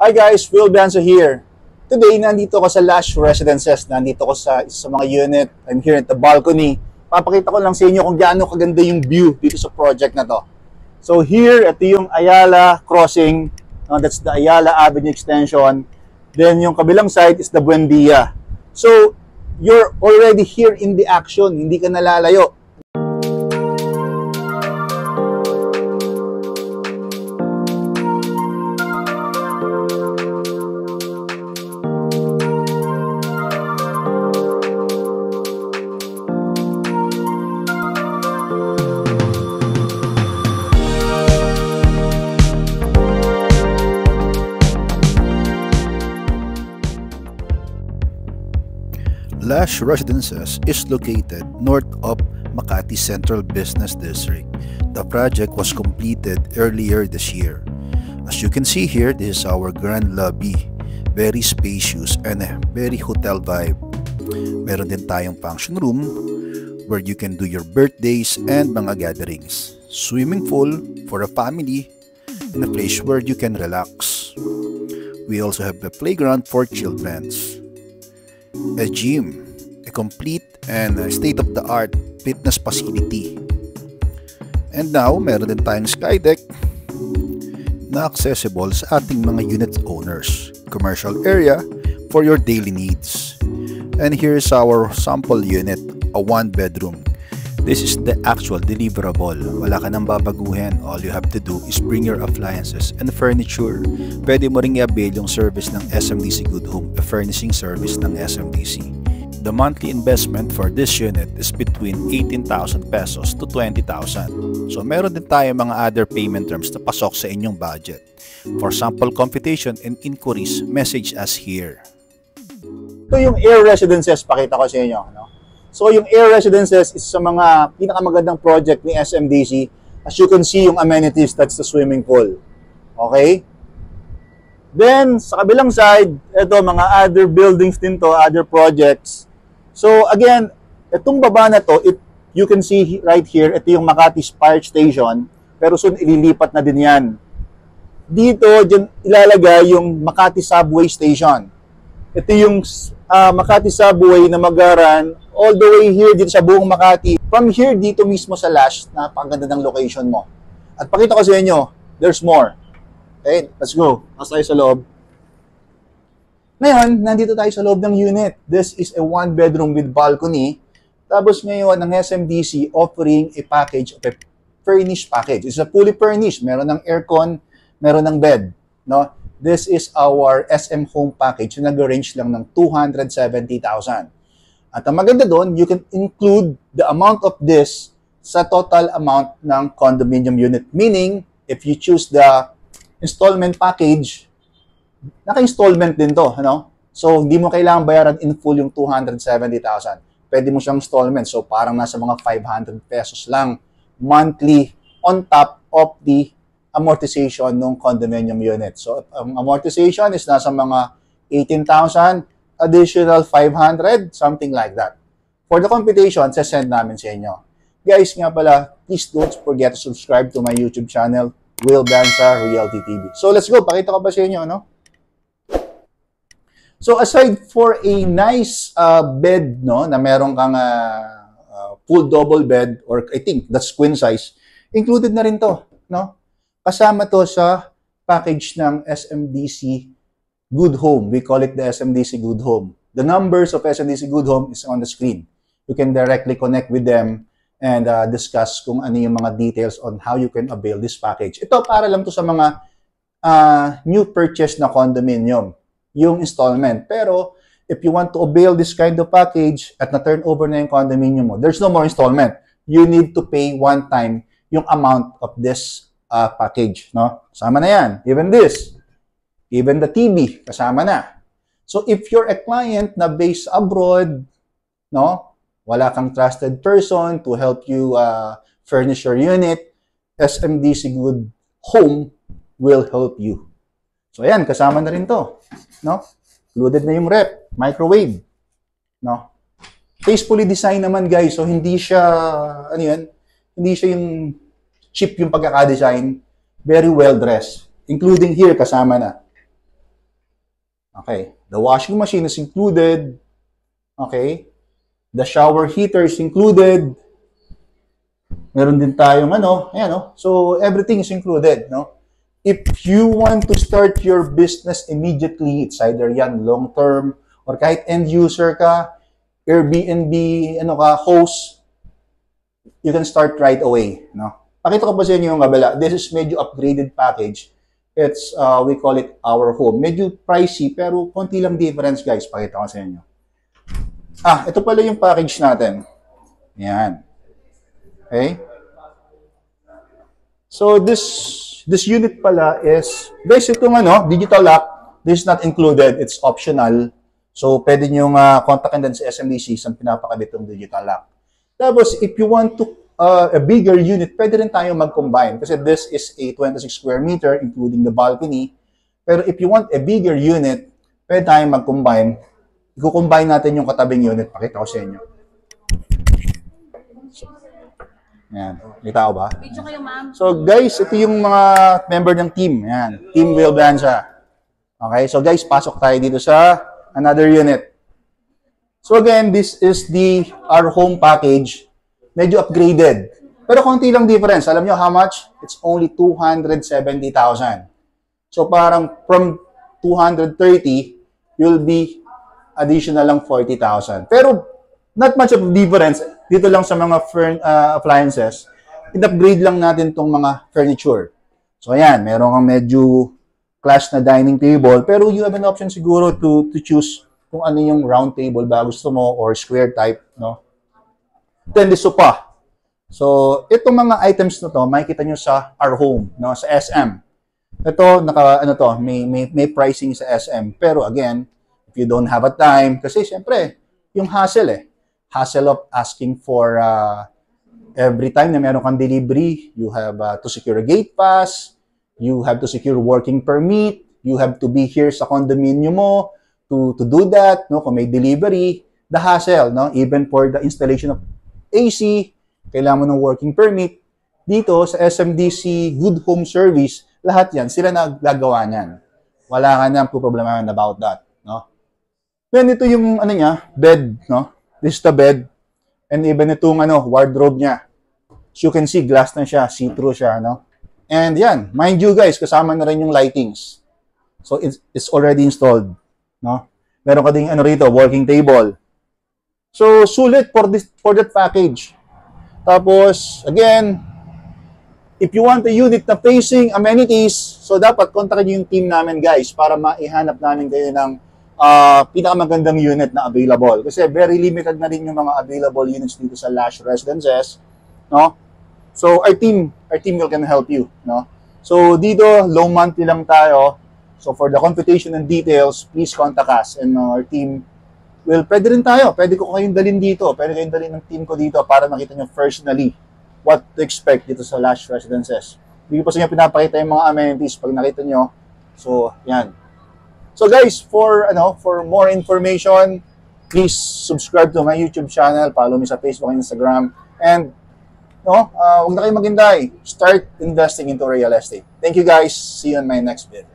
Hi guys, Will Banzo here. Today, nandito ako sa Lush Residences. Nandito ako sa isa sa mga unit. I'm here at the balcony. Papakita ko lang sa inyo kung gaano kaganda yung view dito sa project na to. So here, ito yung Ayala Crossing. That's the Ayala Avenue Extension. Then yung kabilang side is the Buendia. So, you're already here in the action. Hindi ka nalalayo. Lush Residences is located north of Makati Central Business District. The project was completed earlier this year. As you can see here, this is our grand lobby. Very spacious and a very hotel vibe. Meron din tayong function room where you can do your birthdays and mga gatherings. Swimming pool for a family and a place where you can relax. We also have a playground for children, a gym, a complete and state-of-the-art fitness facility. And now, meron din tayong sky deck na accessible sa ating mga unit owners. Commercial area for your daily needs. And here's our sample unit, a 1-bedroom. This is the actual deliverable. Wala ka nang babaguhin. All you have to do is bring your appliances and furniture. Pwede mo ring i-avail yung service ng SMDC Good Home, a furnishing service ng SMDC. The monthly investment for this unit is between 18,000 pesos to 20,000. So meron din tayo mga other payment terms na pasok sa inyong budget. For sample computation and inquiries, message us here. Ito yung Air Residences, pakita ko sa inyo. No? So yung Air Residences is sa mga pinakamagandang project ni SMDC. As you can see yung amenities, that's the swimming pool. Okay? Then, sa kabilang side, ito mga other buildings din to, other projects. So again, itong baba na to, you can see right here, ito yung Makati Fire Station, pero soon ililipat na din yan. Dito, dyan ilalagay yung Makati Subway Station. Ito yung Makati Subway na mag-run all the way here dito sa buong Makati. From here dito mismo sa Lush, napakaganda ng location mo. At pakita ko sa inyo, there's more. Okay, let's go. Pasok tayo sa loob. Ngayon, nandito tayo sa loob ng unit. This is a 1-bedroom with balcony. Tapos ngayon, ang SMDC offering a package of a furnished package. It's a fully furnished. Meron ng aircon, meron ng bed. No? This is our SM Home package na nag-range lang ng 270,000. At ang maganda doon, you can include the amount of this sa total amount ng condominium unit. Meaning, if you choose the installment package, naka-installment din to. Ano? So, hindi mo kailangan bayaran in full yung 270,000. Pwede mo siyang installment. So, parang nasa mga 500 pesos lang monthly on top of the amortization ng condominium unit. So, ang amortization is nasa mga 18,000, additional 500, something like that. For the computation, sasend namin sa inyo. Guys, nga pala, please don't forget to subscribe to my YouTube channel, Will Banza Realty TV. So, let's go. Pakita ko ba sa inyo, no? So, aside for a nice bed, no, na meron kang full double bed, or I think that's queen size, included na rin to, no? Kasama to sa package ng SMDC Good Home. We call it the SMDC Good Home. The numbers of SMDC Good Home is on the screen. You can directly connect with them and discuss kung ano yung mga details on how you can avail this package. Ito para lang to sa mga new purchase na condominium, yung installment. Pero if you want to avail this kind of package at na-turn over na yung condominium mo, there's no more installment. You need to pay one time yung amount of this package, no? Kasama na yan. Even this. Even the TV, kasama na. So, if you're a client na based abroad, no? Wala kang trusted person to help you furnish your unit, SMDC Good Home will help you. So, ayan, kasama na rin to, no? Included na yung rep, microwave, no? Tastefully designed naman, guys. So, hindi siya, ano yan? Hindi siya yung cheap yung pagkaka-design, very well dressed. Including here, kasama na. Okay. The washing machine is included. Okay. The shower heater is included. Meron din tayong ano, ayan, no? So, everything is included, no? If you want to start your business immediately, it's either yan, long-term, or kahit end-user ka, Airbnb, ano ka, host, you can start right away, no? Pakita ko pa sa inyo yung kabila. This is medyo upgraded package. It's, we call it Our Home. Medyo pricey, pero konti lang difference, guys. Pakita ko sa inyo. Ito pala yung package natin. Yan. Okay? So, this unit pala is, guys, itong ano, digital lock, this is not included. It's optional. So, pwede nyo kontakin din sa SMDC sa pinapakabit ng digital lock. Tapos, if you want to a bigger unit, pwede rin tayo mag-combine. Kasi this is a 26 square meter, including the balcony. Pero if you want a bigger unit, pwede tayong mag-combine. I-combine natin yung katabing unit. Pakita ko sa inyo. Yan. Kita ko ba? Video kayo, ma'am. So, guys, ito yung mga member ng team. Yan. Team Will Brancha. Okay? So, guys, pasok tayo dito sa another unit. So, again, this is our home package. Medyo upgraded. Pero konti lang difference. Alam nyo how much? It's only 270,000. So, parang from 230, you'll be additional lang 40,000. Pero, not much of difference dito lang sa mga appliances. In-upgrade lang natin tong mga furniture. So, ayan, meron kang medyo class na dining table, pero you have an option siguro to choose kung ano yung round table ba gusto mo or square type, no? Then, the sofa. So, itong mga items na to, makikita nyo sa Our Home, no? Sa SM. Ito, may pricing sa SM. Pero, again, if you don't have a time, kasi, syempre, yung hassle hassle of asking for every time na meron kang delivery, you have to secure a gate pass, you have to secure working permit, you have to be here sa condominium mo to do that, no? Kung may delivery, the hassle, no? Even for the installation of AC, kailangan mo ng working permit. Dito sa SMDC Good Home Service, lahat yan, sila naggagawa niyan. Wala ka nang problemahan about that, no? Then ito yung bed, no? This is the bed. And even itong wardrobe niya. As you can see, glass na siya, see-through siya, no? And yan, mind you guys, kasama na rin yung lightings. So it's already installed, no? Meron ka ding rito, working table. So sulit for that package. Tapos again, if you want a unit na facing amenities, so dapat kontakin niyo yung team namin guys para maihanap namin kayo ng pinakamagandang unit na available. Kasi very limited na rin yung mga available units dito sa Lash Residences, no? So our team can help you, no? So dito low monthly lang tayo. So for the computation and details, please contact us and our team will pwede ko kayong dalhin dito. Pwede kayong dalhin ng team ko dito para makita nyo personally what to expect dito sa Lash Residences. Hindi ko pa sa inyo pinapakita yung mga amenities pag nakita nyo. So yan. So guys, for more information, please subscribe to my YouTube channel, follow me sa Facebook and Instagram, and huwag na kayo maghintay. Start investing into real estate. Thank you guys. See you on my next video.